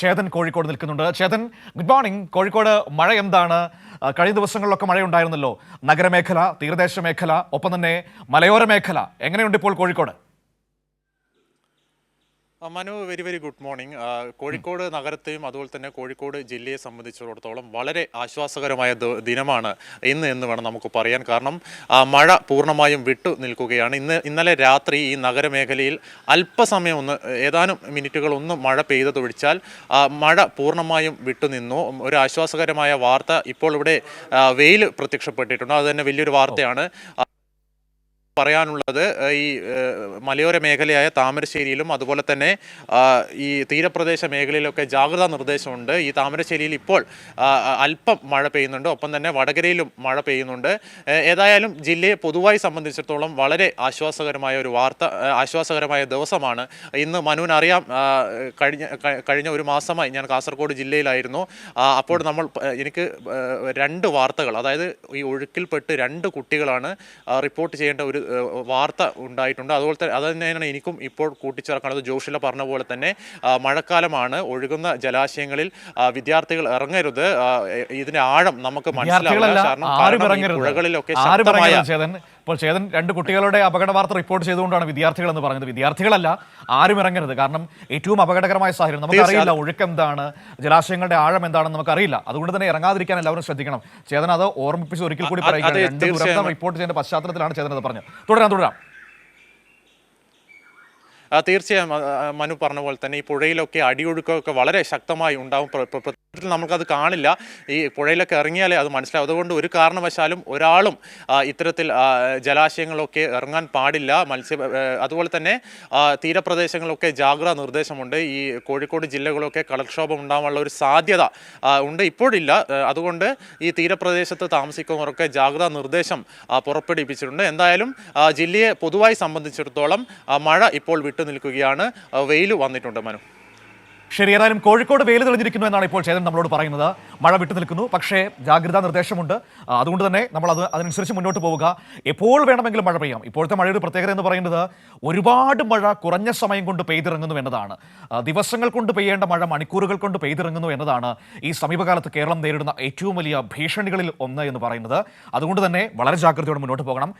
ചേതൻ കോഴിക്കോട് നിൽക്കുന്നുണ്ട്. Chetan, good morning. Kozhikode മഴ എന്താണ്? കഴിഞ്ഞ ദിവസങ്ങളിലൊക്കെ മഴയുണ്ടായിരുന്നല്ലോ. നഗരമേഖല, തീരദേശ മേഖല, ഒപ്പം തന്നെ മലയോര മേഖല, എങ്ങനെയുണ്ട് ഇപ്പോൾ Kozhikode? Manu, very good morning. Kozhikode നഗരത്തെയും അതുപോലെ തന്നെ കോഴിക്കോട് ജില്ലയെ സംബന്ധിച്ചിടത്തോളം വളരെ ആശ്വാസകരമായ ദിനമാണ് ഇന്ന് എന്ന് വേണം നമുക്ക് പറയാൻ. കാരണം മഴ പൂർണ്ണമായും വിട്ടു നിൽക്കുകയാണ്. ഇന്നലെ രാത്രി ഈ നഗരമേഖലയിൽ അല്പസമയം ഏതാനും മിനിറ്റുകൾ മഴ പെയ്തതൊഴിച്ചാൽ മഴ പൂർണ്ണമായും വിട്ടുനിന്നു. ഒരു ആശ്വാസകരമായ വാർത്ത ഇപ്പോൾ ഇവിടെ വെയിൽ പ്രത്യക്ഷപ്പെട്ടിട്ടുണ്ട്. അത് തന്നെ വലിയൊരു വാർത്തയാണ്. പറയാനുള്ളത് ഈ മലയോര മേഖലയായ താമരശ്ശേരിയിലും അതുപോലെ തന്നെ ഈ തീരപ്രദേശ മേഖലയിലൊക്കെ ജാഗ്രതാ നിർദ്ദേശമുണ്ട്. ഈ താമരശ്ശേരിയിൽ ഇപ്പോൾ അല്പം മഴ പെയ്യുന്നുണ്ട്, ഒപ്പം തന്നെ വടകരയിലും മഴ പെയ്യുന്നുണ്ട്. ഏതായാലും ജില്ലയെ പൊതുവായി സംബന്ധിച്ചിടത്തോളം വളരെ ആശ്വാസകരമായ ഒരു വാർത്ത, ആശ്വാസകരമായ ദിവസമാണ് ഇന്ന്. മനുവിനറിയാം, കഴിഞ്ഞ ഒരു മാസമായി ഞാൻ കാസർഗോഡ് ജില്ലയിലായിരുന്നു. അപ്പോൾ എനിക്ക് രണ്ട് വാർത്തകൾ, അതായത് ഈ ഒഴുക്കിൽപ്പെട്ട് 2 കുട്ടികളാണ് റിപ്പോർട്ട് ചെയ്യേണ്ട ഒരു വാർത്ത ഉണ്ടായിട്ടുണ്ട്. അതുപോലെ അത് തന്നെയാണ് എനിക്കും ഇപ്പോൾ കൂട്ടിച്ചേർക്കുന്നത്. ജോഷില പറഞ്ഞ പോലെ തന്നെ മഴക്കാലമാണ്, ഒഴുകുന്ന ജലാശയങ്ങളിൽ വിദ്യാർത്ഥികൾ ഇറങ്ങരുത്. ഇതിന്റെ ആഴം നമുക്ക് മനസ്സിലാവില്ല. കാരണം പുഴകളിലൊക്കെ ഇപ്പോൾ ചേതൻ 2 കുട്ടികളുടെ അപകട വാർത്ത റിപ്പോർട്ട് ചെയ്തുകൊണ്ടാണ് വിദ്യാർത്ഥികൾ എന്ന് പറഞ്ഞത്. വിദ്യാർത്ഥികളല്ല, ആരും ഇറങ്ങരുത്. കാരണം ഏറ്റവും അപകടകരമായ സാഹചര്യം നമുക്കറിയില്ല. ഒഴുക്ക് എന്താണ്, ജലാശയങ്ങളുടെ ആഴം എന്താണെന്ന് നമുക്കറിയില്ല. അതുകൊണ്ട് തന്നെ ഇറങ്ങാതിരിക്കാൻ എല്ലാവരും ശ്രദ്ധിക്കണം. ചേതൻ അത് ഓർമ്മിപ്പിച്ച് ഒരിക്കൽ കൂടി പറയുകയാണ്. 2 ദുരന്തം റിപ്പോർട്ട് ചെയ്യുന്ന പശ്ചാത്തലത്തിലാണ് ചേതൻ അത് പറഞ്ഞത്. തുടരാം. തീർച്ചയായും മനു പറഞ്ഞ പോലെ തന്നെ ഈ പുഴയിലൊക്കെ അടിയൊഴുക്കൊക്കെ വളരെ ശക്തമായി ഉണ്ടാകും. നമുക്കത് കാണില്ല. ഈ പുഴയിലൊക്കെ ഇറങ്ങിയാലേ അത് മനസ്സിലാവും. അതുകൊണ്ട് ഒരു കാരണവശാലും ഒരാളും ഇത്തരത്തിൽ ജലാശയങ്ങളൊക്കെ ഇറങ്ങാൻ പാടില്ല. അതുപോലെ തന്നെ തീരപ്രദേശങ്ങളൊക്കെ ജാഗ്രതാ നിർദ്ദേശമുണ്ട്. ഈ കോഴിക്കോട് ജില്ലകളൊക്കെ കടൽക്ഷോഭം ഉണ്ടാകാനുള്ള ഒരു സാധ്യത ഉണ്ട്, ഇപ്പോഴില്ല. അതുകൊണ്ട് ഈ തീരപ്രദേശത്ത് താമസിക്കുന്നവരൊക്കെ ജാഗ്രതാ നിർദ്ദേശം പുറപ്പെടുവിപ്പിച്ചിട്ടുണ്ട്. എന്തായാലും ജില്ലയെ പൊതുവായി സംബന്ധിച്ചിടത്തോളം മഴ ഇപ്പോൾ നിൽക്കുകയാണ്. വെയിൽ വന്നിട്ടുണ്ട് മനു. ശരി, ഏതായാലും കോഴിക്കോട് വെയിൽ തെളിഞ്ഞിരിക്കുന്നു എന്നാണ് ഇപ്പോൾ ചേതൻ നമ്മളോട് പറയുന്നത്. മഴ വിട്ടു നിൽക്കുന്നു, പക്ഷേ ജാഗ്രതാ നിർദ്ദേശമുണ്ട്. അതുകൊണ്ട് തന്നെ നമ്മൾ അതിനനുസരിച്ച് മുന്നോട്ട് പോവുക. എപ്പോൾ വേണമെങ്കിലും മഴ പെയ്യാം. ഇപ്പോഴത്തെ മഴയുടെ പ്രത്യേകത എന്ന് പറയുന്നത് ഒരുപാട് മഴ കുറഞ്ഞ സമയം കൊണ്ട് പെയ്തിറങ്ങുന്നു എന്നതാണ്. ദിവസങ്ങൾ കൊണ്ട് പെയ്യേണ്ട മഴ മണിക്കൂറുകൾ കൊണ്ട് പെയ്തിറങ്ങുന്നു എന്നതാണ് ഈ സമീപകാലത്ത് കേരളം നേരിടുന്ന ഏറ്റവും വലിയ ഭീഷണികളിൽ ഒന്ന് എന്ന് പറയുന്നത്. അതുകൊണ്ട് തന്നെ വളരെ ജാഗ്രതയോടെ മുന്നോട്ട് പോകണം.